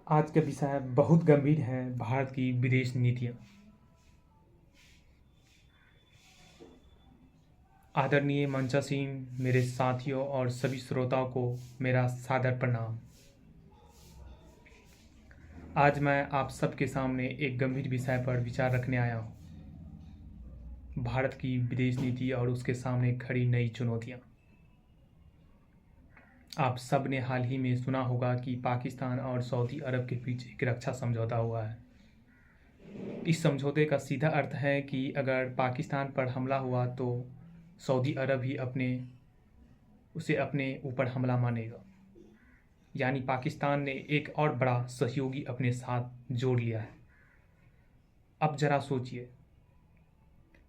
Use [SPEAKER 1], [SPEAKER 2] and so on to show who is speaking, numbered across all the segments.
[SPEAKER 1] आज का विषय बहुत गंभीर है। भारत की विदेश नीतियाँ। आदरणीय मंचासीन, मेरे साथियों और सभी श्रोताओं को मेरा सादर प्रणाम। आज मैं आप सबके सामने एक गंभीर विषय पर विचार रखने आया हूँ। भारत की विदेश नीति और उसके सामने खड़ी नई चुनौतियाँ। आप सब ने हाल ही में सुना होगा कि पाकिस्तान और सऊदी अरब के बीच एक रक्षा समझौता हुआ है। इस समझौते का सीधा अर्थ है कि अगर पाकिस्तान पर हमला हुआ तो सऊदी अरब ही उसे अपने ऊपर हमला मानेगा। यानी पाकिस्तान ने एक और बड़ा सहयोगी अपने साथ जोड़ लिया है। अब जरा सोचिए,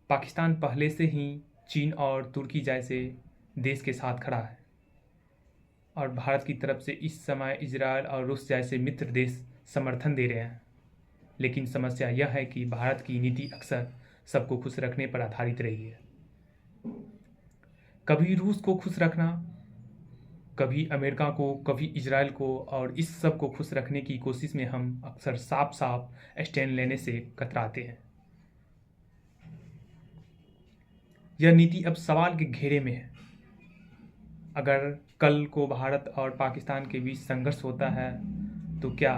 [SPEAKER 1] पाकिस्तान पहले से ही चीन और तुर्की जैसे देश के साथ खड़ा है और भारत की तरफ से इस समय इजरायल और रूस जैसे मित्र देश समर्थन दे रहे हैं। लेकिन समस्या यह है कि भारत की नीति अक्सर सबको खुश रखने पर आधारित रही है। कभी रूस को खुश रखना, कभी अमेरिका को, कभी इजरायल को, और इस सब को खुश रखने की कोशिश में हम अक्सर साफ साफ स्टैंड लेने से कतराते हैं। यह नीति अब सवाल के घेरे में है। अगर कल को भारत और पाकिस्तान के बीच संघर्ष होता है तो क्या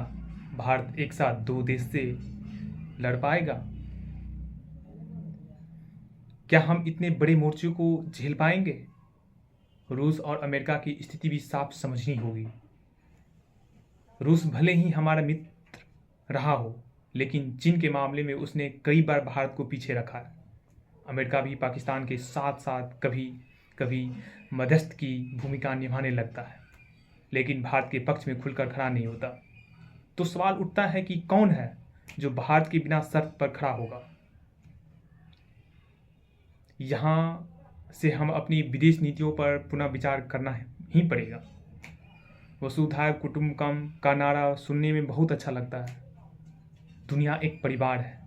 [SPEAKER 1] भारत एक साथ दो देश से लड़ पाएगा? क्या हम इतने बड़े मोर्चे को झेल पाएंगे? रूस और अमेरिका की स्थिति भी साफ समझनी होगी। रूस भले ही हमारा मित्र रहा हो, लेकिन चीन के मामले में उसने कई बार भारत को पीछे रखा है। अमेरिका भी पाकिस्तान के साथ साथ कभी कभी मध्यस्थ की भूमिका निभाने लगता है, लेकिन भारत के पक्ष में खुलकर खड़ा नहीं होता। तो सवाल उठता है कि कौन है जो भारत के बिना शर्त पर खड़ा होगा? यहाँ से हम अपनी विदेश नीतियों पर पुनः विचार करना ही पड़ेगा। वसुधैव कुटुंबकम का नारा सुनने में बहुत अच्छा लगता है। दुनिया एक परिवार है,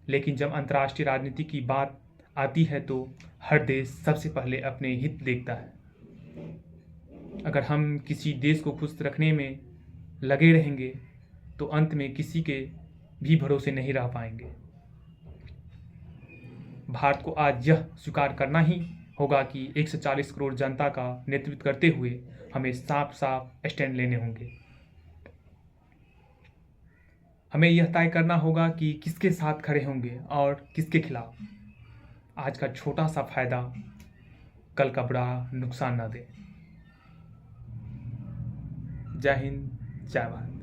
[SPEAKER 1] लेकिन जब अंतर्राष्ट्रीय राजनीति की बात आती है तो हर देश सबसे पहले अपने हित देखता है। अगर हम किसी देश को खुश रखने में लगे रहेंगे तो अंत में किसी के भी भरोसे नहीं रह पाएंगे। भारत को आज यह स्वीकार करना ही होगा कि 140 करोड़ जनता का नेतृत्व करते हुए हमें साफ साफ स्टैंड लेने होंगे। हमें यह तय करना होगा कि किसके साथ खड़े होंगे और किसके खिलाफ। आज का छोटा सा फायदा कल का बड़ा नुकसान ना दे। जय हिंद, जय भारत।